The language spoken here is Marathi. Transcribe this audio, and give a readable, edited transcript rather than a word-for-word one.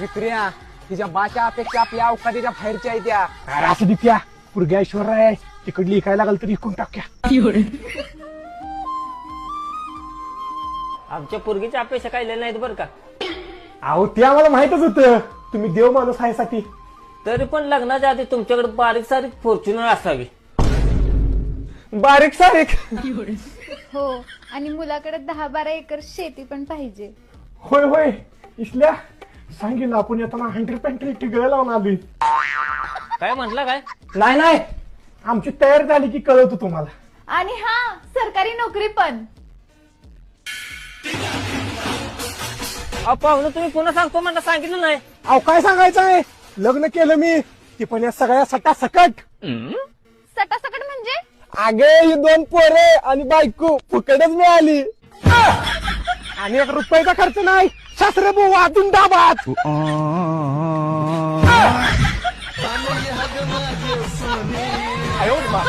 विक्रिया तिच्या बाच्या अपेक्षा आपल्या अवकाशाच्या बाहेरच्या आहेत त्या. अरे असं दिप्या पुरग्या ऐश्वर आहे तिकडली इकायला लागल तरी इकून टाक्या. आमच्या पोरगीच्या अपेक्षा काही नाहीत बरं का. अहो ते आम्हाला माहितच होतं तुम्ही देव माणूस आहे साठी. तरी पण लग्नाच्या आधी तुमच्याकडे बारीक सारीक फॉर्च्युनर असावी. बारीक सारीक. हो आणि मुलाकडे 10-12 एकर शेती पण पाहिजे. होय होय इसल्या सांगेल आपण येताना 100 टिकळ लावून आली. काय म्हटलं काय. नाही नाही आमची तयारी झाली की कळवतो तुम्हाला. आणि हा सरकारी नोकरी पण. पाहुणं तुम्ही पुन्हा सांगतो म्हणलं सांगितलं नाही. अहो काय सांगायचं आहे लग्न केलं मी ती पण या सगळ्या सटा सकट. सटासकट म्हणजे आगे ही 2 पोरे आणि बायको फुकटच मिळाली. आणि 1 रुपयाचा खर्च नाही. सासरे भाऊ वाजून डाबात. आयो बा.